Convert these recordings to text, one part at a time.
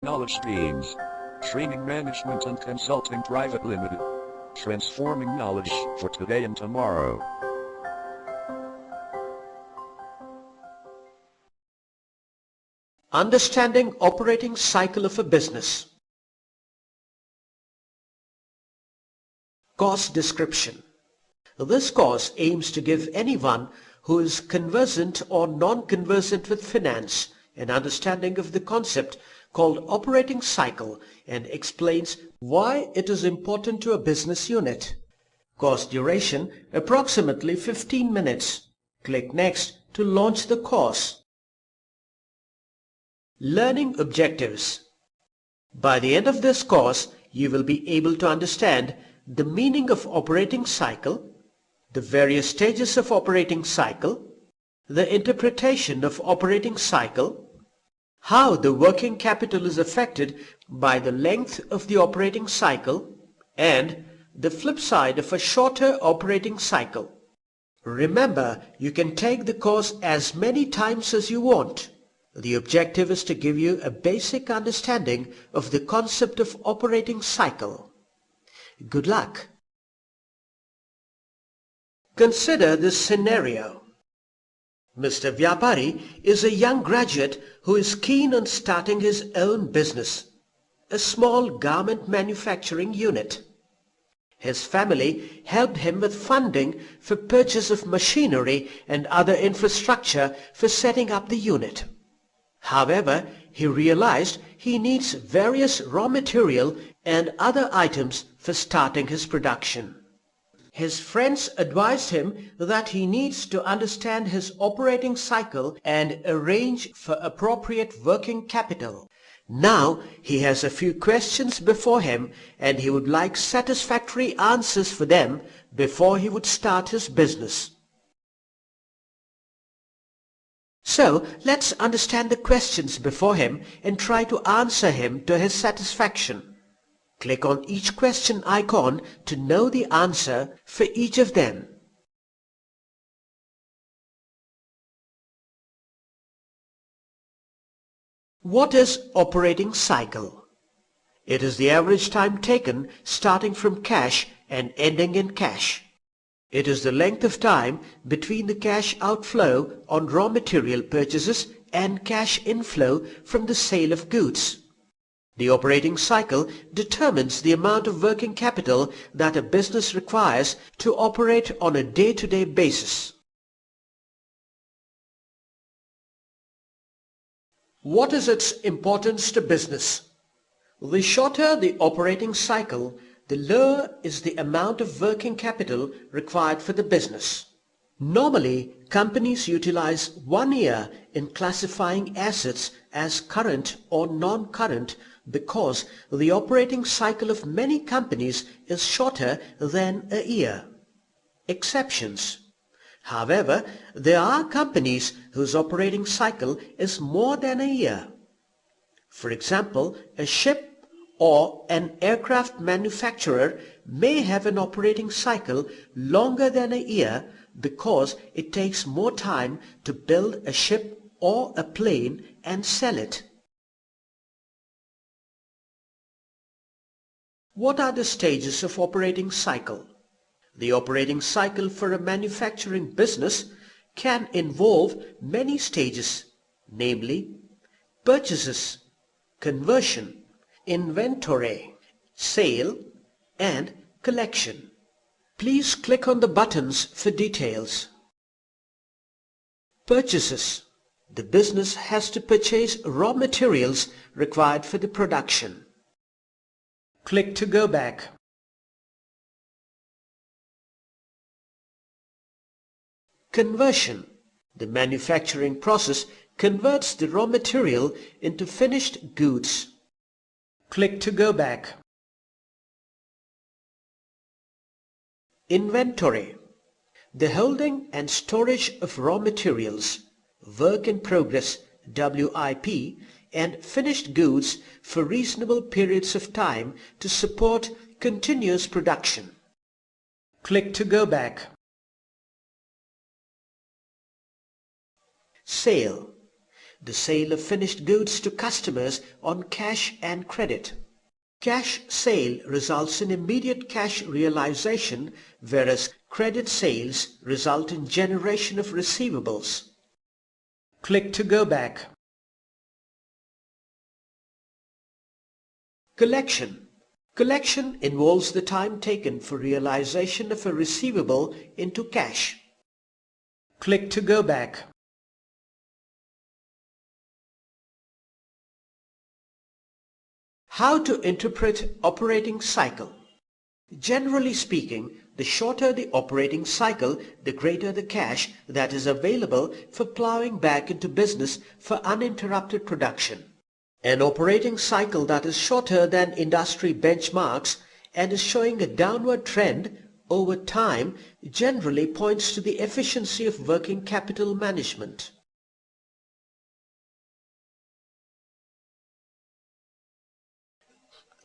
knowledge streams. Training Management and Consulting Private Limited. Transforming knowledge for today and tomorrow. Understanding operating cycle of a business. Course description. This course aims to give anyone who is conversant or non-conversant with finance an understanding of the concept called operating cycle and explains why it is important to a business unit. Course duration approximately 15 minutes. Click Next to launch the course. Learning objectives. By the end of this course, you will be able to understand the meaning of operating cycle, the various stages of operating cycle, the interpretation of operating cycle, how the working capital is affected by the length of the operating cycle, and the flip side of a shorter operating cycle. Remember, you can take the course as many times as you want. The objective is to give you a basic understanding of the concept of operating cycle. Good luck. Consider this scenario. Mr. Vyapari is a young graduate who is keen on starting his own business, a small garment manufacturing unit. His family helped him with funding for purchase of machinery and other infrastructure for setting up the unit. However, he realized he needs various raw material and other items for starting his production. His friends advised him that he needs to understand his operating cycle and arrange for appropriate working capital. Now he has a few questions before him and he would like satisfactory answers for them before he would start his business. So let's understand the questions before him and try to answer him to his satisfaction. Click on each question icon to know the answer for each of them. What is operating cycle? It is the average time taken starting from cash and ending in cash. It is the length of time between the cash outflow on raw material purchases and cash inflow from the sale of goods. The operating cycle determines the amount of working capital that a business requires to operate on a day-to-day basis. What is its importance to business? The shorter the operating cycle, the lower is the amount of working capital required for the business. Normally, companies utilize 1 year in classifying assets as current or non-current because the operating cycle of many companies is shorter than a year. Exceptions. However, there are companies whose operating cycle is more than a year. For example, a ship or an aircraft manufacturer may have an operating cycle longer than a year because it takes more time to build a ship or a plane and sell it. What are the stages of operating cycle? The operating cycle for a manufacturing business can involve many stages, namely purchases, conversion, inventory, sale, and collection. Please click on the buttons for details. Purchases. The business has to purchase raw materials required for the production. Click to go back. Conversion. The manufacturing process converts the raw material into finished goods. Click to go back. Inventory. The holding and storage of raw materials, work in progress WIP, and finished goods for reasonable periods of time to support continuous production. Click to go back. Sale. the sale of finished goods to customers on cash and credit. Cash sale results in immediate cash realization, whereas credit sales result in generation of receivables. Click to go back. Collection. Collection involves the time taken for realization of a receivable into cash. Click to go back. How to interpret operating cycle. Generally speaking, the shorter the operating cycle, the greater the cash that is available for plowing back into business for uninterrupted production. An operating cycle that is shorter than industry benchmarks and is showing a downward trend over time generally points to the efficiency of working capital management.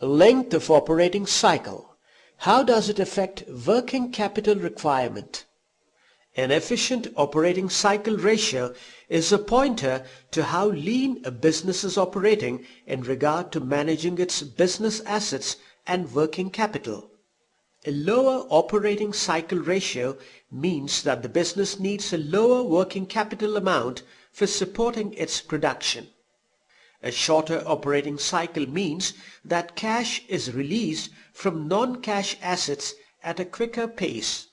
Length of operating cycle. How does it affect working capital requirement? An efficient operating cycle ratio is a pointer to how lean a business is operating in regard to managing its business assets and working capital. A lower operating cycle ratio means that the business needs a lower working capital amount for supporting its production. A shorter operating cycle means that cash is released from non-cash assets at a quicker pace.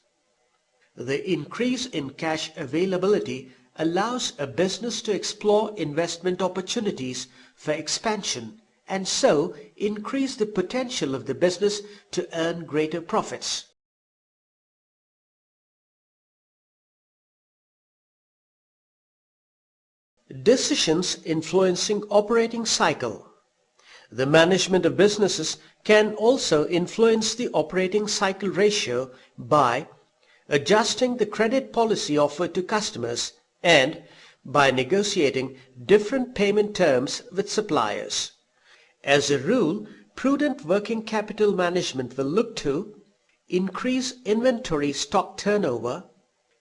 The increase in cash availability allows a business to explore investment opportunities for expansion and so increase the potential of the business to earn greater profits. Decisions influencing operating cycle. The management of businesses can also influence the operating cycle ratio by adjusting the credit policy offered to customers and by negotiating different payment terms with suppliers. As a rule, prudent working capital management will look to increase inventory stock turnover,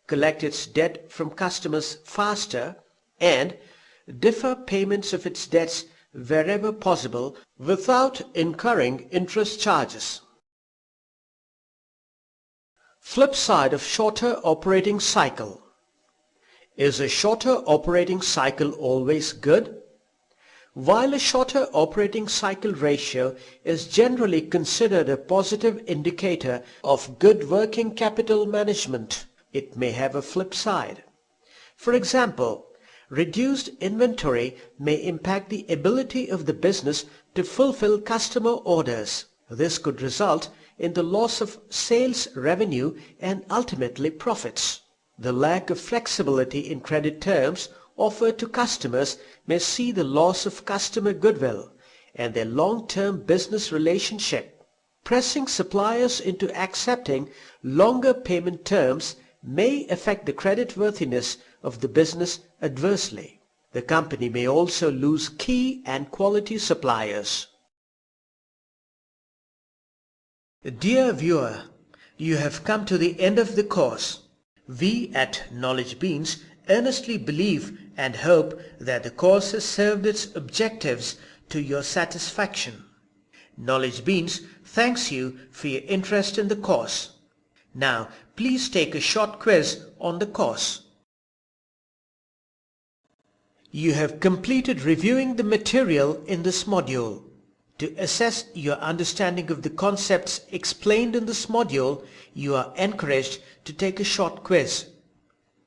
collect its debt from customers faster, and defer payments of its debts wherever possible without incurring interest charges. Flip side of shorter operating cycle. Is a shorter operating cycle always good? While a shorter operating cycle ratio is generally considered a positive indicator of good working capital management, it may have a flip side. For example, reduced inventory may impact the ability of the business to fulfill customer orders. This could result in the loss of sales revenue and ultimately profits. The lack of flexibility in credit terms offered to customers may see the loss of customer goodwill and their long-term business relationship. Pressing suppliers into accepting longer payment terms may affect the creditworthiness of the business adversely. The company may also lose key and quality suppliers. Dear viewer, you have come to the end of the course. We at Knowledge Beans earnestly believe and hope that the course has served its objectives to your satisfaction. Knowledge Beans thanks you for your interest in the course. Now, please take a short quiz on the course. You have completed reviewing the material in this module. To assess your understanding of the concepts explained in this module, you are encouraged to take a short quiz.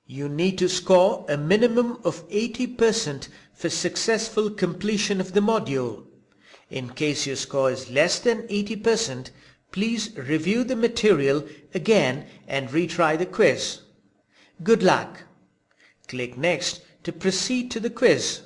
You need to score a minimum of 80% for successful completion of the module. In case your score is less than 80%, please review the material again and retry the quiz. Good luck! Click Next to proceed to the quiz.